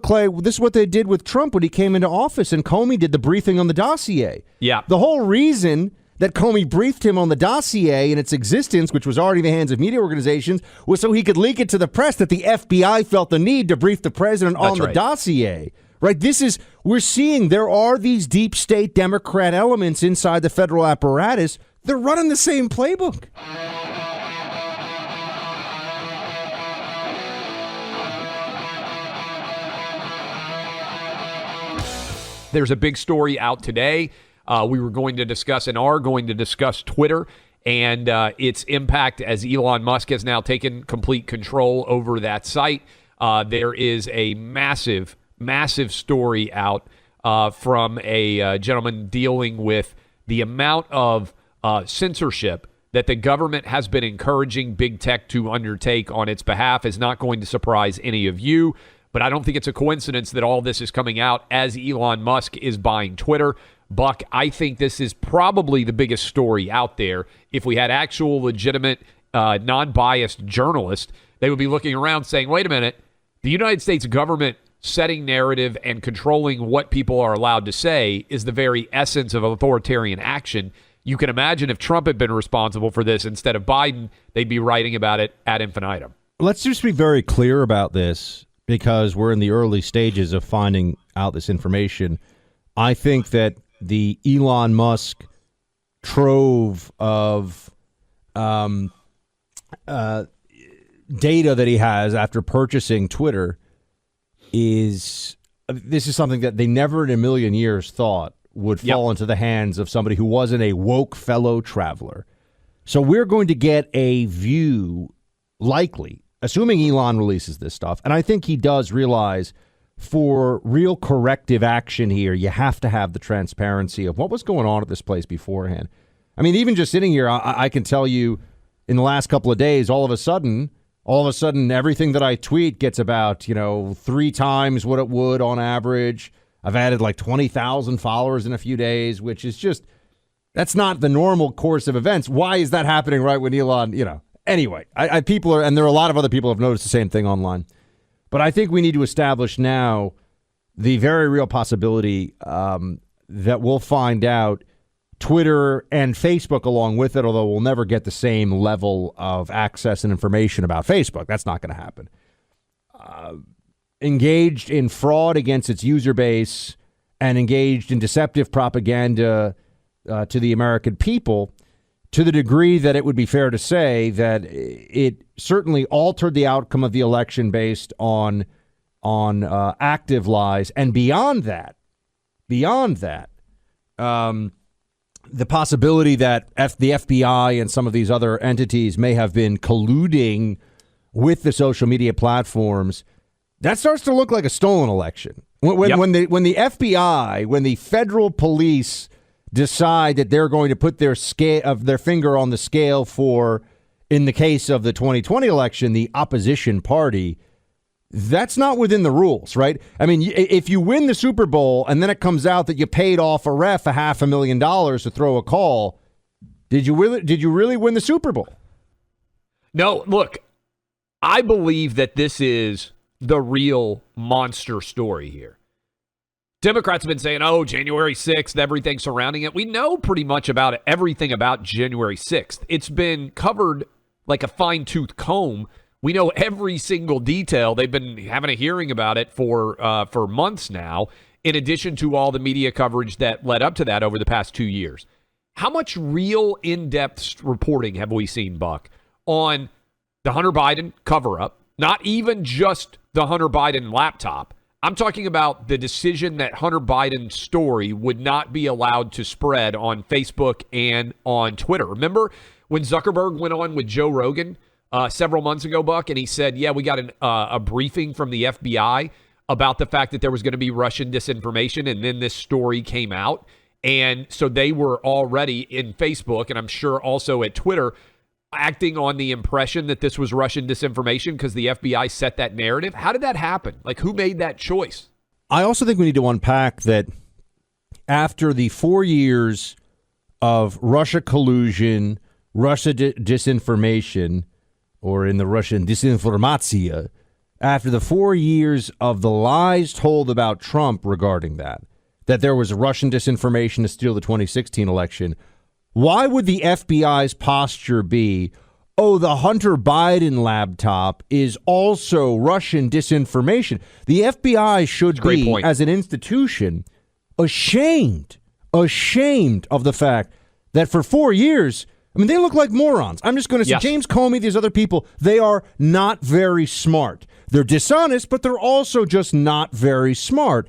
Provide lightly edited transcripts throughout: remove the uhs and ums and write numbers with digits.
Clay, this is what they did with Trump when he came into office, and Comey did the briefing on the dossier. Yeah. The whole reason that Comey briefed him on the dossier and its existence, which was already in the hands of media organizations, was so he could leak it to the press that the FBI felt the need to brief the president on the dossier. Right? We're seeing there are these deep state Democrat elements inside the federal apparatus. They're running the same playbook. There's a big story out today. We were going to discuss and are going to discuss Twitter and its impact as Elon Musk has now taken complete control over that site. There is a massive story out from a gentleman dealing with the amount of censorship that the government has been encouraging big tech to undertake on its behalf. Is not going to surprise any of you. But I don't think it's a coincidence that all this is coming out as Elon Musk is buying Twitter. Buck, I think this is probably the biggest story out there. If we had actual, legitimate, non-biased journalists, they would be looking around saying, wait a minute, the United States government setting narrative and controlling what people are allowed to say is the very essence of authoritarian action. You can imagine if Trump had been responsible for this instead of Biden, they'd be writing about it ad infinitum. Let's just be very clear about this, because we're in the early stages of finding out this information. I think that the Elon Musk trove of data that he has after purchasing Twitter this is something that they never in a million years thought would fall into the hands of somebody who wasn't a woke fellow traveler. So we're going to get a view, likely, assuming Elon releases this stuff, and I think he does realize for real corrective action here, you have to have the transparency of what was going on at this place beforehand. I mean, even just sitting here, I can tell you in the last couple of days, all of a sudden, everything that I tweet gets about, 3 times what it would on average. I've added like 20,000 followers in a few days, which is just, that's not the normal course of events. Why is that happening right when Elon, Anyway, people are, and there are a lot of other people who have noticed the same thing online. But I think we need to establish now the very real possibility that we'll find out Twitter and Facebook along with it, although we'll never get the same level of access and information about Facebook. That's not going to happen. Engaged in fraud against its user base and engaged in deceptive propaganda to the American people, to the degree that it would be fair to say that it certainly altered the outcome of the election based on active lies. And beyond that, the possibility that the FBI and some of these other entities may have been colluding with the social media platforms, that starts to look like a stolen election. When the FBI, when the federal police decide that they're going to put their finger on the scale for, in the case of the 2020 election, the opposition party, that's not within the rules, right? I mean, if you win the Super Bowl and then it comes out that you paid off a ref $500,000 to throw a call, did you really win the Super Bowl? No, look, I believe that this is the real monster story here. Democrats have been saying, January 6th, everything surrounding it. We know pretty much about it, everything about January 6th. It's been covered like a fine-tooth comb. We know every single detail. They've been having a hearing about it for months now, in addition to all the media coverage that led up to that over the past 2 years. How much real in-depth reporting have we seen, Buck, on the Hunter Biden cover-up? Not even just the Hunter Biden laptop. I'm talking about the decision that Hunter Biden's story would not be allowed to spread on Facebook and on Twitter. Remember when Zuckerberg went on with Joe Rogan several months ago, Buck, and he said, we got a briefing from the FBI about the fact that there was going to be Russian disinformation, and then this story came out. And so they were already in Facebook, and I'm sure also at Twitter, acting on the impression that this was Russian disinformation because the FBI set that narrative. How did that happen? Like, who made that choice? I also think we need to unpack that after the 4 years of Russia collusion, Russia disinformation, or in the Russian disinformatia, after the 4 years of the lies told about Trump regarding that there was Russian disinformation to steal the 2016 election, why would the FBI's posture be, oh, the Hunter Biden laptop is also Russian disinformation? The FBI should be, as an institution, ashamed of the fact that for 4 years, I mean, they look like morons. I'm just going to say, James Comey, these other people, they are not very smart. They're dishonest, but they're also just not very smart.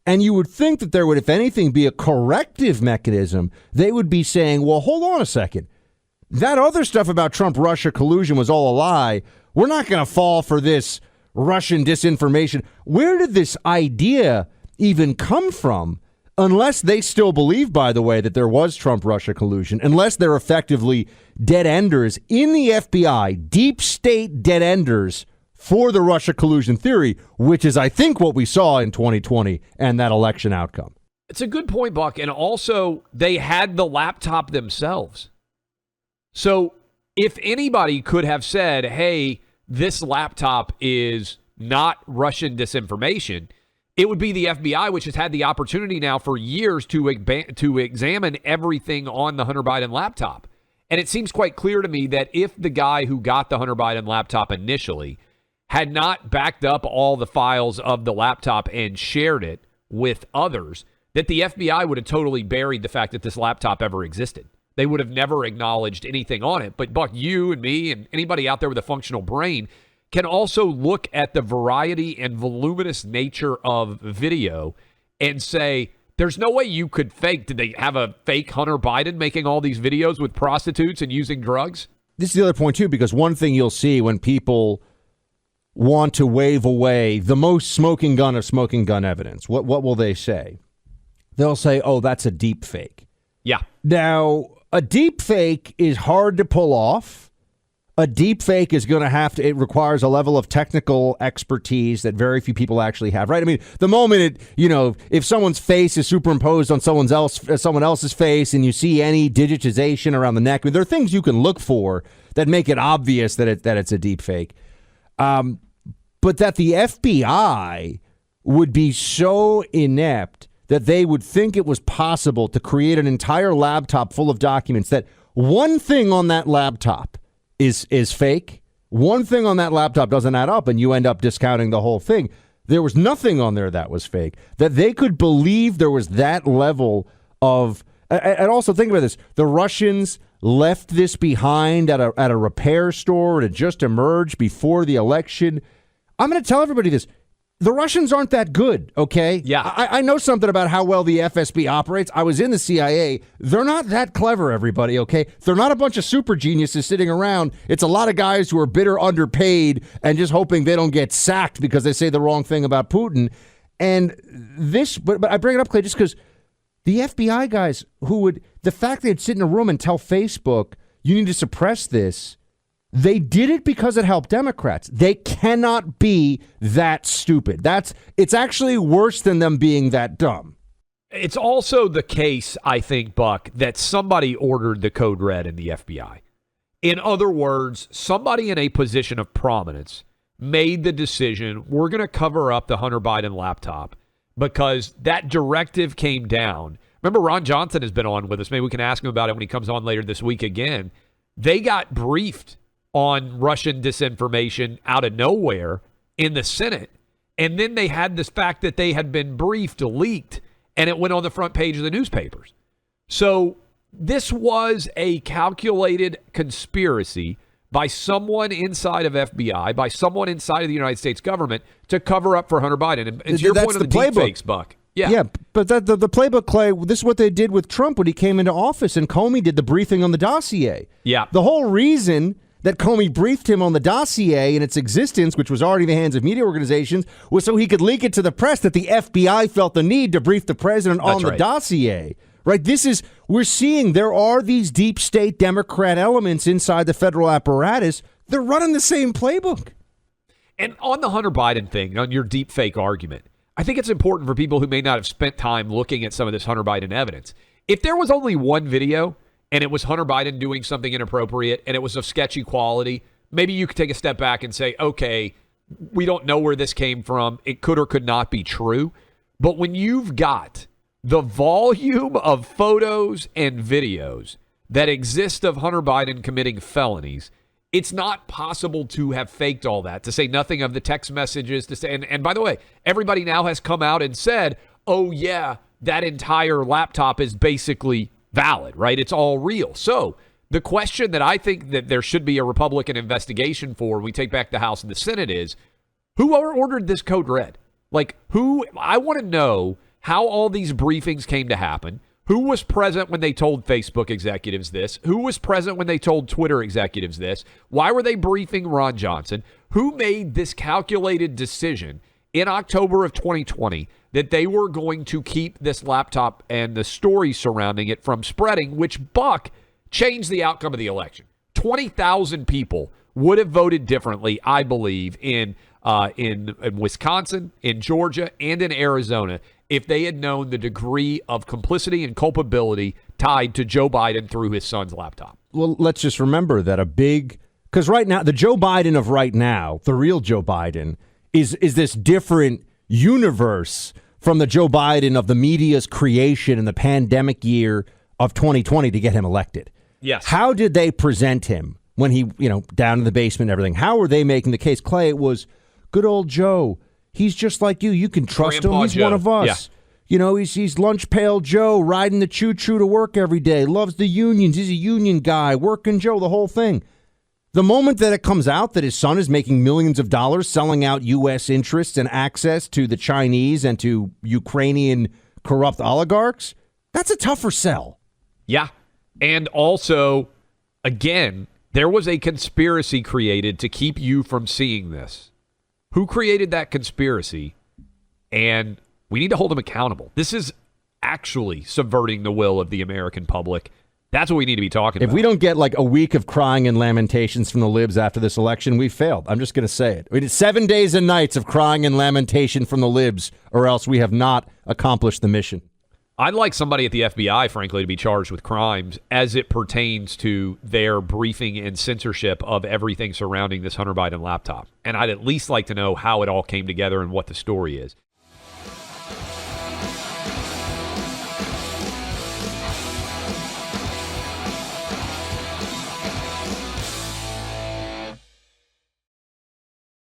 And you would think that there would, if anything, be a corrective mechanism. They would be saying, well, hold on a second. That other stuff about Trump-Russia collusion was all a lie. We're not going to fall for this Russian disinformation. Where did this idea even come from? Unless they still believe, by the way, that there was Trump-Russia collusion, unless they're effectively dead enders in the FBI, deep state dead enders for the Russia collusion theory, which is, I think, what we saw in 2020 and that election outcome. It's a good point, Buck. And also, they had the laptop themselves. So if anybody could have said, hey, this laptop is not Russian disinformation, it would be the FBI, which has had the opportunity now for years to examine everything on the Hunter Biden laptop. And it seems quite clear to me that if the guy who got the Hunter Biden laptop initially had not backed up all the files of the laptop and shared it with others, that the FBI would have totally buried the fact that this laptop ever existed. They would have never acknowledged anything on it. But Buck, you and me and anybody out there with a functional brain can also look at the variety and voluminous nature of video and say, there's no way you could fake. Did they have a fake Hunter Biden making all these videos with prostitutes and using drugs? This is the other point, too, because one thing you'll see when people want to wave away the most smoking gun of smoking gun evidence, what will they say? They'll say, oh, that's a deep fake. Yeah. Now, a deep fake is hard to pull off. A deep fake is going to it requires a level of technical expertise that very few people actually have, right? I mean, the moment if someone's face is superimposed on someone else's face and you see any digitization around the neck, I mean, there are things you can look for that make it obvious that it's a deep fake. But that the FBI would be so inept that they would think it was possible to create an entire laptop full of documents that one thing on that laptop is fake. One thing on that laptop doesn't add up and you end up discounting the whole thing. There was nothing on there that was fake. That they could believe there was that level of... And also think about this. The Russians left this behind at a repair store. It had just emerged before the election. I'm going to tell everybody this. The Russians aren't that good, okay? Yeah. I know something about how well the FSB operates. I was in the CIA. They're not that clever, everybody, okay? They're not a bunch of super geniuses sitting around. It's a lot of guys who are bitter underpaid and just hoping they don't get sacked because they say the wrong thing about Putin. And this, but I bring it up, Clay, just because the FBI guys the fact they'd sit in a room and tell Facebook, you need to suppress this, they did it because it helped Democrats. They cannot be that stupid. It's actually worse than them being that dumb. It's also the case, I think, Buck, that somebody ordered the code red in the FBI. In other words, somebody in a position of prominence made the decision, we're going to cover up the Hunter Biden laptop because that directive came down. Remember, Ron Johnson has been on with us. Maybe we can ask him about it when he comes on later this week again. They got briefed on Russian disinformation out of nowhere in the Senate. And then they had this fact that they had been briefed, leaked, and it went on the front page of the newspapers. So this was a calculated conspiracy by someone inside of FBI, by someone inside of the United States government to cover up for Hunter Biden. And to your point of the deepfakes, Buck. Yeah, but the playbook, Clay, this is what they did with Trump when he came into office, and Comey did the briefing on the dossier. Yeah. The whole reason that Comey briefed him on the dossier and its existence, which was already in the hands of media organizations, was so he could leak it to the press that the FBI felt the need to brief the president on the dossier. Right? We're seeing there are these deep state Democrat elements inside the federal apparatus. They're running the same playbook. And on the Hunter Biden thing, on your deep fake argument, I think it's important for people who may not have spent time looking at some of this Hunter Biden evidence. If there was only one video and it was Hunter Biden doing something inappropriate and it was of sketchy quality, maybe you could take a step back and say, okay, we don't know where this came from. It could or could not be true. But when you've got the volume of photos and videos that exist of Hunter Biden committing felonies, it's not possible to have faked all that, to say nothing of the text messages. And by the way, everybody now has come out and said, oh, yeah, that entire laptop is basically valid, right? It's all real. So the question that I think that there should be a Republican investigation for when we take back the House and the Senate is, who ordered this code red? Like, I want to know how all these briefings came to happen. Who was present when they told Facebook executives this? Who was present when they told Twitter executives this? Why were they briefing Ron Johnson? Who made this calculated decision in October of 2020 that they were going to keep this laptop and the story surrounding it from spreading, which, Buck, changed the outcome of the election? 20,000 people would have voted differently, I believe, in Wisconsin, in Georgia, and in Arizona if they had known the degree of complicity and culpability tied to Joe Biden through his son's laptop. Well, let's just remember that because right now, the Joe Biden of right now, the real Joe Biden, is this different universe from the Joe Biden of the media's creation in the pandemic year of 2020 to get him elected. Yes. How did they present him when he, down in the basement and everything? How were they making the case? Clay, it was good old Joe. He's just like you. You can trust Grandpa him. He's Joe. one of us. Yeah. He's lunch pail Joe, riding the choo-choo to work every day, loves the unions. He's a union guy, working Joe, the whole thing. The moment that it comes out that his son is making millions of dollars selling out U.S. interests and access to the Chinese and to Ukrainian corrupt oligarchs, that's a tougher sell. Yeah. And also, again, there was a conspiracy created to keep you from seeing this. Who created that conspiracy? And we need to hold him accountable. This is actually subverting the will of the American public. That's what we need to be talking about. If we don't get like a week of crying and lamentations from the libs after this election, we failed. I'm just going to say it. We did 7 days and nights of crying and lamentation from the libs, or else we have not accomplished the mission. I'd like somebody at the FBI, frankly, to be charged with crimes as it pertains to their briefing and censorship of everything surrounding this Hunter Biden laptop. And I'd at least like to know how it all came together and what the story is.